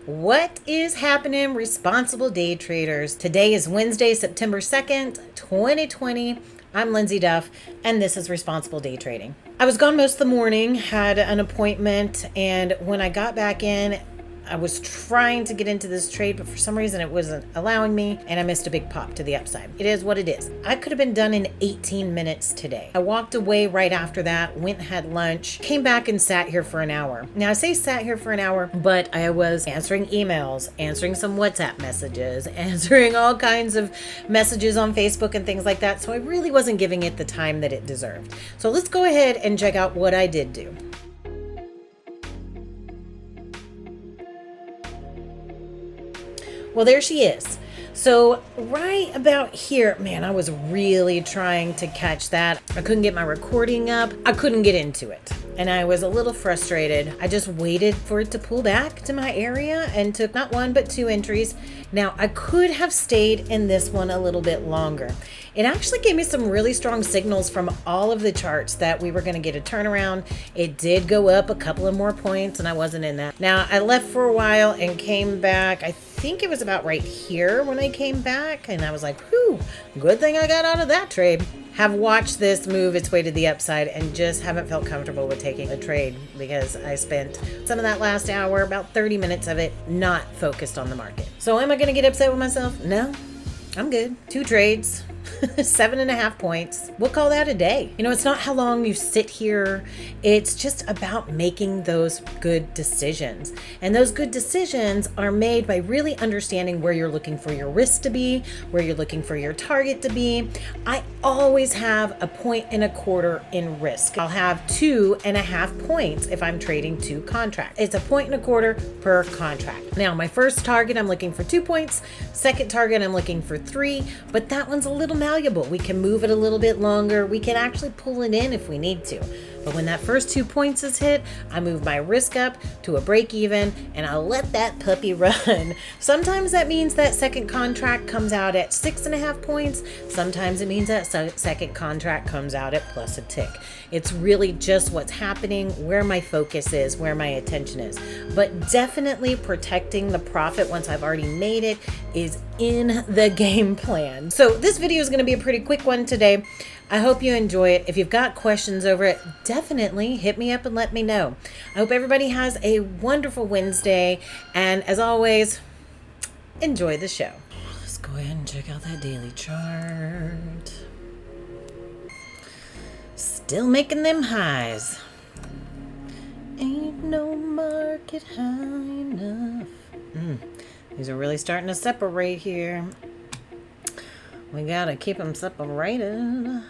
What is happening, responsible day traders? Today is Wednesday, September 2nd, 2020. I'm Lindsay Duff, and this is Responsible Day Trading. I was gone most of the morning, had an appointment, and when I got back in, I was trying to get into this trade, but for some reason it wasn't allowing me, and I missed a big pop to the upside. It is what it is. I could have been done in 18 minutes today. I walked away right after that, went and had lunch, came back and sat here for an hour. Now I say sat here for an hour, but I was answering emails, answering some WhatsApp messages, answering all kinds of messages on Facebook and things like that. So I really wasn't giving it the time that it deserved. So let's go ahead and check out what I did do. Well, there she is. So right about here, man, I was really trying to catch that. I couldn't get my recording up. I couldn't get into it. And I was a little frustrated. I just waited for it to pull back to my area and took not one, but two entries. Now, I could have stayed in this one a little bit longer. It actually gave me some really strong signals from all of the charts that we were going to get a turnaround. It did go up a couple of more points, and I wasn't in that. Now, I left for a while and came back. I think it was about right here when I came back, and I was like, whew, good thing I got out of that trade. Have watched this move its way to the upside and just haven't felt comfortable with taking a trade because I spent some of that last hour, about 30 minutes of it, not focused on the market. So am I going to get upset with myself? No, I'm good. Two trades. 7.5 points. We'll call that a day. You know, it's not how long you sit here. It's just about making those good decisions. And those good decisions are made by really understanding where you're looking for your risk to be, where you're looking for your target to be. I always have 1.25 points in risk. I'll have 2.5 points if I'm trading two contracts. It's 1.25 points per contract. Now, my first target, I'm looking for 2 points. Second target, I'm looking for 3, but that one's a little malleable. We can move it a little bit longer. We can actually pull it in if we need to. But when that first 2 points is hit, I move my risk up to a break even and I'll let that puppy run. Sometimes that means that second contract comes out at 6.5 points. Sometimes it means that second contract comes out at plus a tick. It's really just what's happening, where my focus is, where my attention is. But definitely protecting the profit once I've already made it is in the game plan. So this video is going to be a pretty quick one today. I hope you enjoy it. If you've got questions over it, definitely hit me up and let me know. I hope everybody has a wonderful Wednesday. And as always, enjoy the show. Let's go ahead and check out that daily chart. Still making them highs. Ain't no market high enough. These are really starting to separate here. We gotta keep them separated.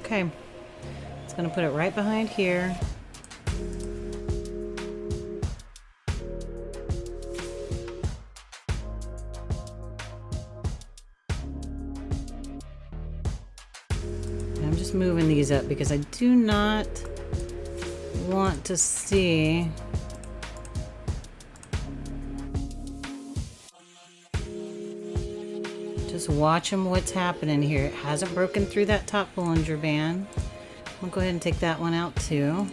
Okay, it's going to put it right behind here. I'm just moving these up because I do not want to see just watching what's happening here. It hasn't broken through that top Bollinger Band. I'll go ahead and take that one out too.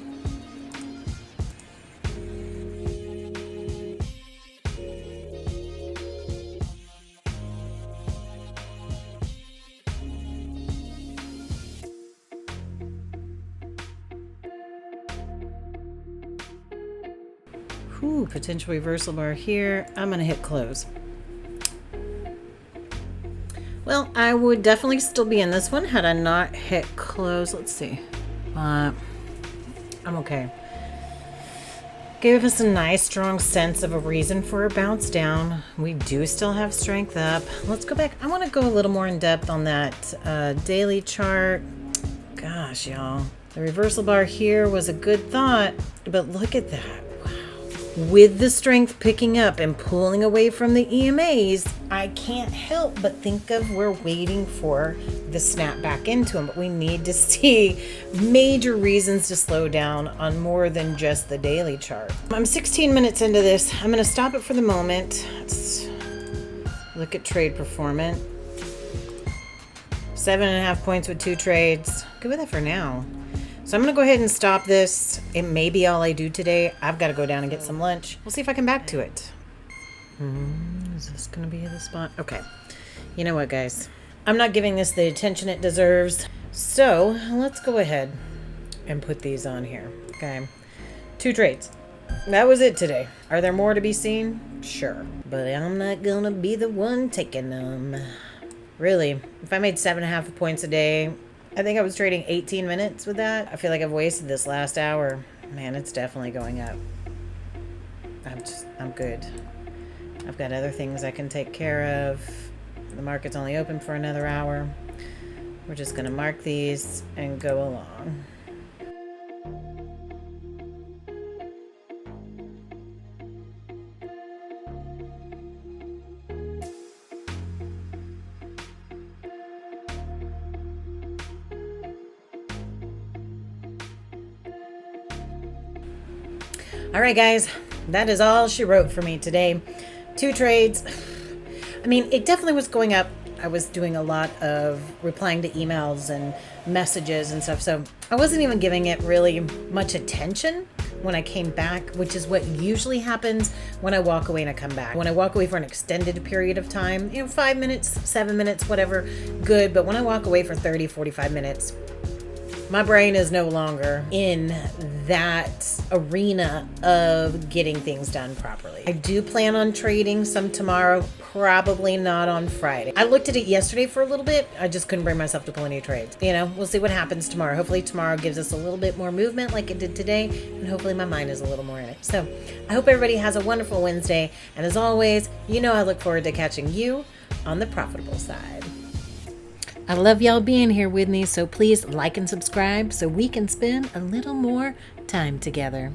Ooh, potential reversal bar here. I'm going to hit close. Well, I would definitely still be in this one had I not hit close. Let's see. I'm okay. Gave us a nice strong sense of a reason for a bounce down. We do still have strength up. Let's go back. I want to go a little more in depth on that daily chart. Gosh, y'all. The reversal bar here was a good thought, but look at that. With the strength picking up and pulling away from the EMAs, I can't help but think of we're waiting for the snap back into them, but we need to see major reasons to slow down on more than just the daily chart. I'm 16 minutes into this. I'm going to stop it for the moment. Let's look at trade performance. 7.5 points with 2 trades. Good with that for now. So I'm going to go ahead and stop this. It may be all I do today. I've got to go down and get some lunch. We'll see if I come back to it. Is this going to be the spot? Okay. You know what, guys? I'm not giving this the attention it deserves. So let's go ahead and put these on here. Okay. 2 trades. That was it today. Are there more to be seen? Sure. But I'm not going to be the one taking them. Really, if I made 7.5 points a day, I think I was trading 18 minutes with that. I feel like I've wasted this last hour. Man, it's definitely going up. I'm good. I've got other things I can take care of. The market's only open for another hour. We're just going to mark these and go along. All right, guys, that is all she wrote for me today. 2 trades. I mean, it definitely was going up. I was doing a lot of replying to emails and messages and stuff, so I wasn't even giving it really much attention when I came back, which is what usually happens when I walk away and I come back. When I walk away for an extended period of time, 5 minutes, 7 minutes, whatever, good. But when I walk away for 30, 45 minutes, my brain is no longer in that arena of getting things done properly. I do plan on trading some tomorrow, probably not on Friday. I looked at it yesterday for a little bit. I just couldn't bring myself to pull any trades. We'll see what happens tomorrow. Hopefully tomorrow gives us a little bit more movement like it did today, and hopefully my mind is a little more in it. So I hope everybody has a wonderful Wednesday. And as always, I look forward to catching you on the profitable side. I love y'all being here with me, so please like and subscribe so we can spend a little more time together.